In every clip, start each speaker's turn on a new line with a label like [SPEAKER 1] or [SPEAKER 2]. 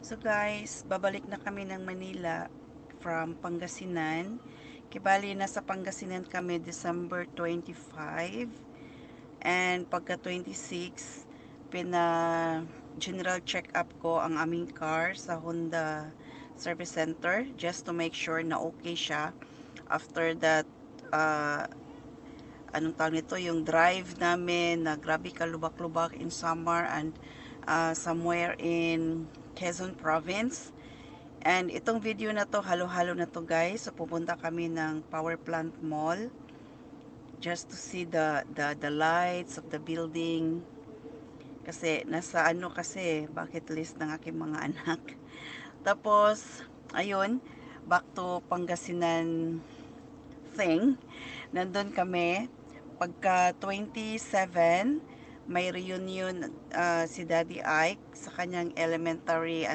[SPEAKER 1] So guys, babalik na kami ng Manila from Pangasinan. Kibali nasa Pangasinan kami December 25 and pagka 26 general check-up ko ang aming car sa Honda Service Center just to make sure na okay siya after that uh, anong tawag nito, yung drive namin na grabe kalubak-lubak in summer and somewhere in Quezon Province. And itong video na to, halo-halo na to guys. So pupunta kami ng Power Plant Mall just to see the lights of the building. Kasi nasa ano kasi, bucket list ng aking mga anak. Tapos, ayun, back to Pangasinan thing. Nandun kami. Pagka 27, may reunion si Daddy Ike sa kanyang elementary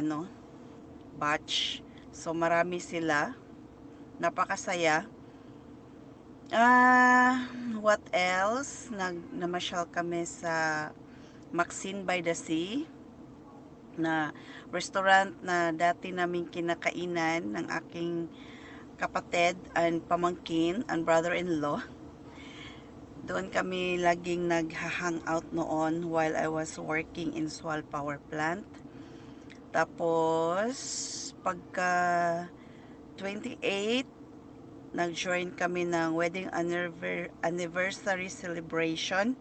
[SPEAKER 1] batch. So marami sila. Napakasaya. What else? Namasyal kami sa Maxine by the Sea na restaurant na dati namin kinakainan ng aking kapatid and pamangkin and brother-in-law. Doon kami laging nag-hang out noon while I was working in Swal Power Plant. Tapos, pagka 28, nag-join kami ng wedding anniversary celebration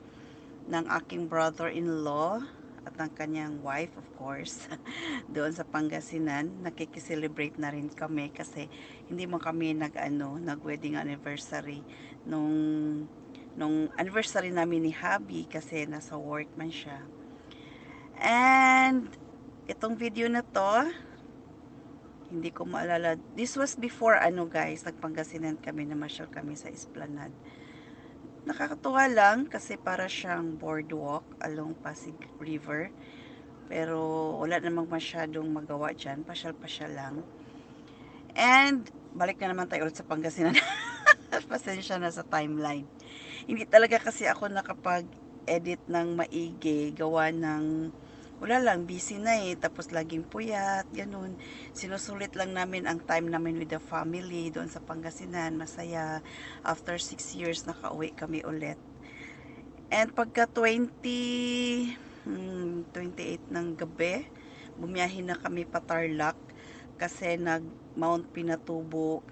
[SPEAKER 1] ng aking brother-in-law at ng kanyang wife, of course. Doon sa Pangasinan, nakikiselebrate na rin kami kasi hindi mo kami nag-wedding anniversary nung anniversary namin ni Habi kasi nasa work man siya. And itong video na to, hindi ko maalala. This was before guys, nagpangasinan kami, namasyal kami sa Esplanade. Nakakatuwa lang kasi para siyang boardwalk along Pasig River. Pero wala namang masyadong magawa dyan. Pasyal-pasyal lang. And balik na naman tayo ulit sa Pangasinan. Pasensya na sa timeline. Hindi talaga kasi ako nakapag-edit ng maigi, gawa ng wala lang, busy na tapos laging puyat, ganun. Sinusulit lang namin ang time namin with the family doon sa Pangasinan, masaya. After 6 years, nakauwi kami ulit. And pagka 28 ng gabi, bumiyahin na kami pa Tarlac kasi nag Mount Pinatubo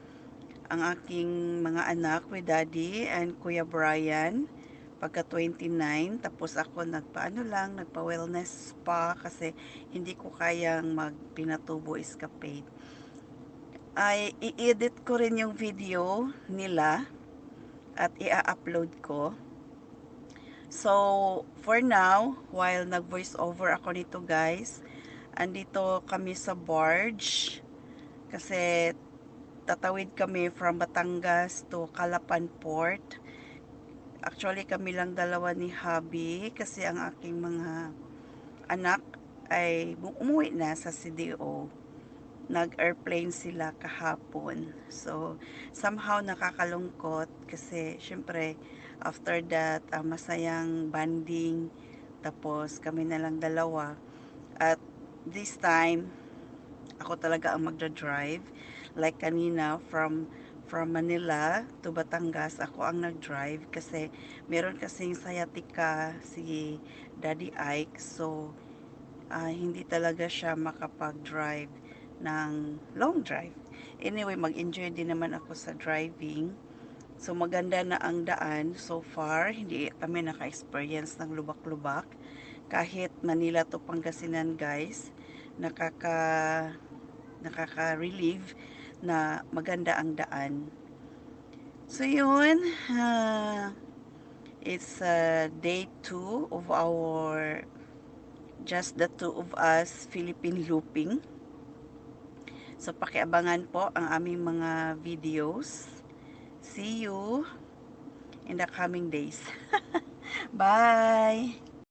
[SPEAKER 1] ang aking mga anak with Daddy and Kuya Brian pagka 29. Tapos ako nagpa wellness spa kasi hindi ko kayang magpinatubo escapade. Ay i-edit ko rin yung video nila at i-upload ko. So for now, while nag voice over ako nito guys, andito kami sa barge kasi tatawid kami from Batangas to Calapan Port. Actually, kami lang dalawa ni Habi kasi ang aking mga anak ay umuwi na sa CDO. Nag-airplane sila kahapon. So, somehow nakakalungkot kasi syempre after that, masayang banding. Tapos kami na lang dalawa. At this time, ako talaga ang magdadrive. Like kanina, from Manila to Batangas, ako ang nag-drive kasi meron kasing sciatica si Daddy Ike. So, hindi talaga siya makapag-drive ng long drive. Anyway, mag-enjoy din naman ako sa driving. So, maganda na ang daan so far. Hindi kami naka-experience ng lubak-lubak. Kahit Manila to Pangasinan guys, nakaka-relieve na maganda ang daan. So yun, it's day 2 of our just the two of us Philippine looping. So pakiabangan po ang aming mga videos. See you in the coming days. Bye!